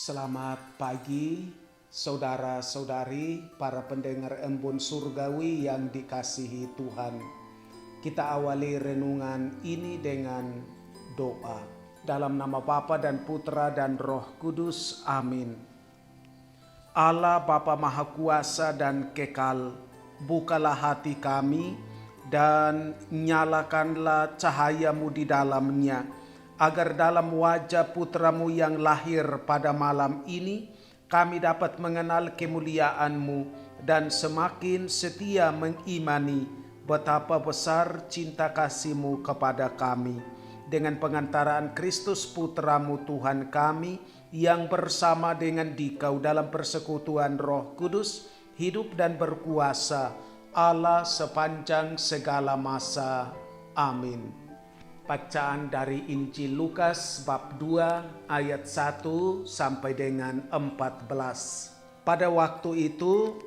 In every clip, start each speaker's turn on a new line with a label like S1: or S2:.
S1: Selamat pagi, saudara-saudari, para pendengar Embun Surgawi yang dikasihi Tuhan. Kita awali renungan ini dengan doa. Dalam nama Bapa dan Putra dan Roh Kudus, amin. Allah Bapa Maha Kuasa dan Kekal, bukalah hati kami dan nyalakanlah cahayamu di dalamnya, agar dalam wajah putramu yang lahir pada malam ini, kami dapat mengenal kemuliaan-Mu dan semakin setia mengimani betapa besar cinta kasih-Mu kepada kami. Dengan pengantaraan Kristus Putramu Tuhan kami, yang bersama dengan Dikau dalam persekutuan Roh Kudus, hidup dan berkuasa Allah sepanjang segala masa. Amin. Bacaan dari Injil Lukas bab 2 ayat 1 sampai dengan 14. Pada waktu itu,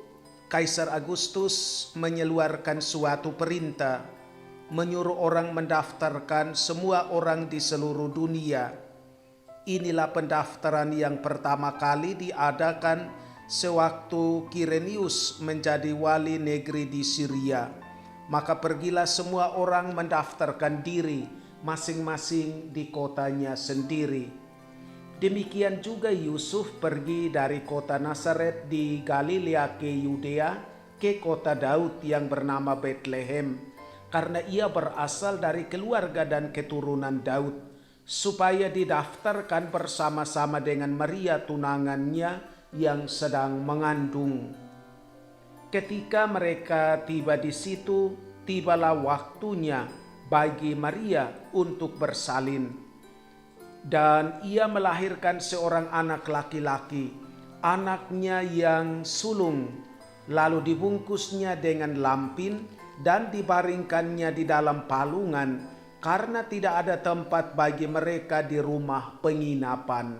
S1: Kaisar Agustus mengeluarkan suatu perintah, menyuruh orang mendaftarkan semua orang di seluruh dunia. Inilah pendaftaran yang pertama kali diadakan sewaktu Kirenius menjadi wali negeri di Syria. Maka pergilah semua orang mendaftarkan diri masing-masing di kotanya sendiri. Demikian juga Yusuf pergi dari kota Nazaret di Galilea ke Yudea, ke kota Daud yang bernama Betlehem, karena ia berasal dari keluarga dan keturunan Daud, supaya didaftarkan bersama-sama dengan Maria tunangannya yang sedang mengandung. Ketika mereka tiba di situ, tibalah waktunya bagi Maria untuk bersalin, dan ia melahirkan seorang anak laki-laki, anaknya yang sulung, lalu dibungkusnya dengan lampin dan dibaringkannya di dalam palungan, karena tidak ada tempat bagi mereka di rumah penginapan.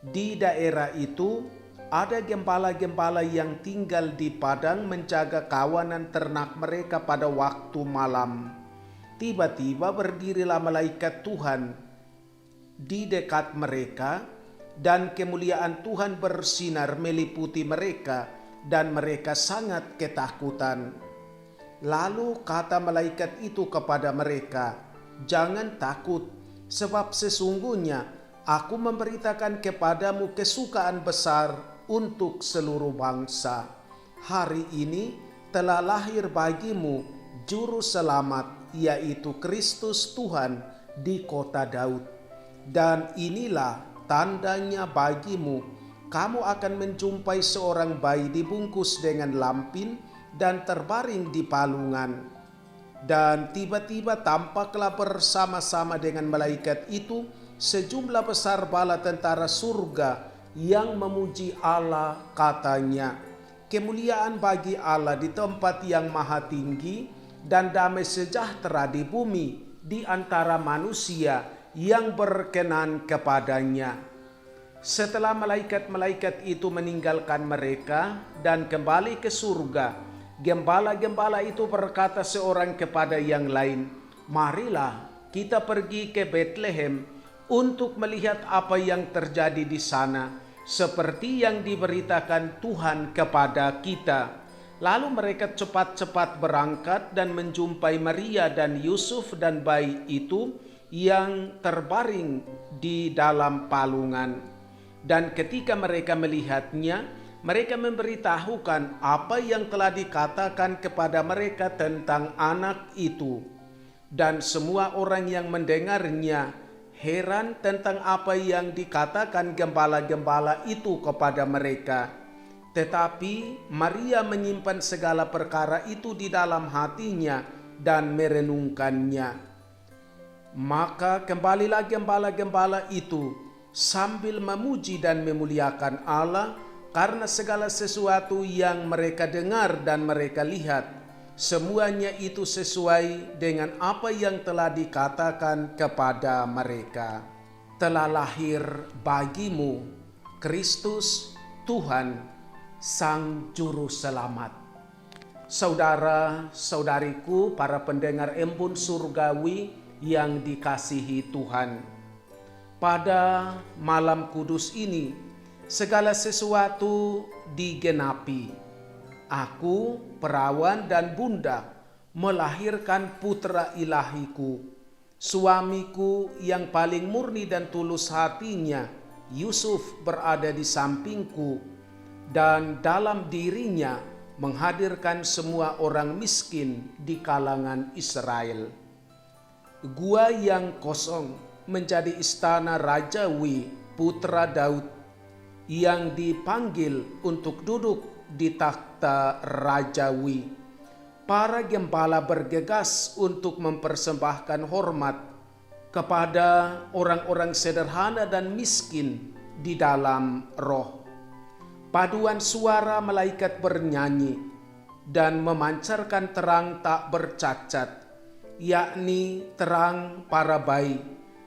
S1: Di daerah itu ada gembala-gembala yang tinggal di padang menjaga kawanan ternak mereka pada waktu malam. Tiba-tiba berdirilah malaikat Tuhan di dekat mereka, dan kemuliaan Tuhan bersinar meliputi mereka, dan mereka sangat ketakutan. Lalu kata malaikat itu kepada mereka, "Jangan takut, sebab sesungguhnya aku memberitakan kepadamu kesukaan besar untuk seluruh bangsa. Hari ini telah lahir bagimu Juru Selamat, yaitu Kristus Tuhan di kota Daud. Dan inilah tandanya bagimu, kamu akan menjumpai seorang bayi dibungkus dengan lampin dan terbaring di palungan." Dan tiba-tiba tampaklah bersama-sama dengan malaikat itu sejumlah besar bala tentara surga yang memuji Allah, katanya, "Kemuliaan bagi Allah di tempat yang maha tinggi, dan damai sejahtera di bumi di antara manusia yang berkenan kepadanya." Setelah malaikat-malaikat itu meninggalkan mereka dan kembali ke surga, gembala-gembala itu berkata seorang kepada yang lain, "Marilah kita pergi ke Betlehem untuk melihat apa yang terjadi di sana, seperti yang diberitakan Tuhan kepada kita." Lalu mereka cepat-cepat berangkat dan menjumpai Maria dan Yusuf dan bayi itu yang terbaring di dalam palungan. Dan ketika mereka melihatnya, mereka memberitahukan apa yang telah dikatakan kepada mereka tentang anak itu. Dan semua orang yang mendengarnya heran tentang apa yang dikatakan gembala-gembala itu kepada mereka. Tetapi Maria menyimpan segala perkara itu di dalam hatinya dan merenungkannya. Maka kembalilah gembala-gembala itu sambil memuji dan memuliakan Allah karena segala sesuatu yang mereka dengar dan mereka lihat, semuanya itu sesuai dengan apa yang telah dikatakan kepada mereka. Telah lahir bagimu Kristus Tuhan, Sang Juru Selamat. Saudara-saudariku, para pendengar Embun Surgawi yang dikasihi Tuhan, Pada malam kudus ini, segala sesuatu digenapi. Aku, perawan dan bunda, melahirkan putra ilahiku. Suamiku yang paling murni dan tulus hatinya, Yusuf, berada di sampingku, dan dalam dirinya menghadirkan semua orang miskin di kalangan Israel. Gua yang kosong menjadi istana rajawi putra Daud yang dipanggil untuk duduk di takhta rajawi. Para gembala bergegas untuk mempersembahkan hormat kepada orang-orang sederhana dan miskin di dalam roh. Paduan suara malaikat bernyanyi dan memancarkan terang tak bercacat, yakni terang para bayi,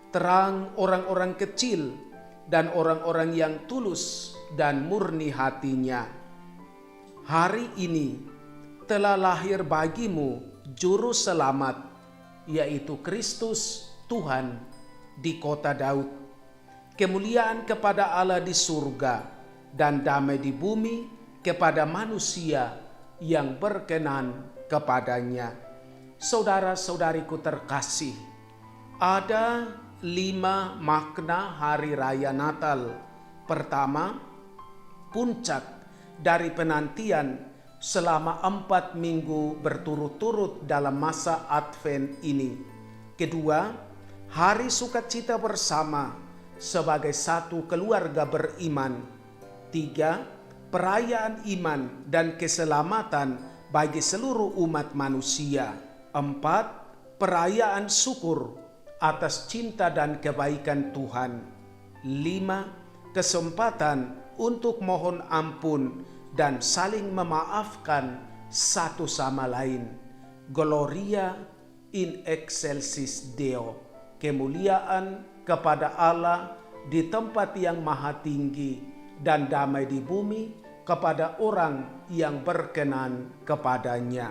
S1: terang orang-orang kecil, dan orang-orang yang tulus dan murni hatinya. Hari ini telah lahir bagimu Juru Selamat, yaitu Kristus Tuhan di kota Daud. Kemuliaan kepada Allah di surga dan damai di bumi kepada manusia yang berkenan kepadanya. Saudara-saudariku terkasih, ada 5 makna hari raya Natal. Pertama, puncak dari penantian selama 4 minggu berturut-turut dalam masa Advent ini. Kedua, hari sukacita bersama sebagai satu keluarga beriman. 3, perayaan iman dan keselamatan bagi seluruh umat manusia. 4, perayaan syukur atas cinta dan kebaikan Tuhan. 5, kesempatan untuk mohon ampun dan saling memaafkan satu sama lain. Gloria in excelsis Deo. Kemuliaan kepada Allah di tempat yang maha tinggi, dan damai di bumi kepada orang yang berkenan kepadanya.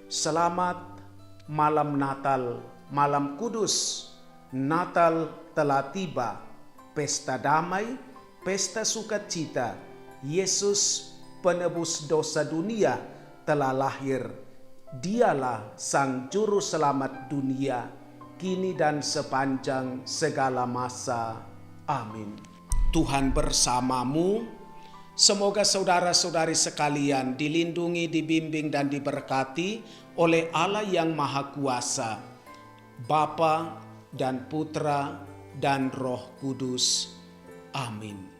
S1: Selamat malam Natal, malam kudus. Natal telah tiba, pesta damai, pesta sukacita. Yesus penebus dosa dunia telah lahir. Dialah Sang Juru Selamat dunia, kini dan sepanjang segala masa. Amin. Tuhan bersamamu. Semoga saudara-saudari sekalian dilindungi, dibimbing, dan diberkati oleh Allah yang Maha Kuasa, Bapa dan Putra dan Roh Kudus. Amin.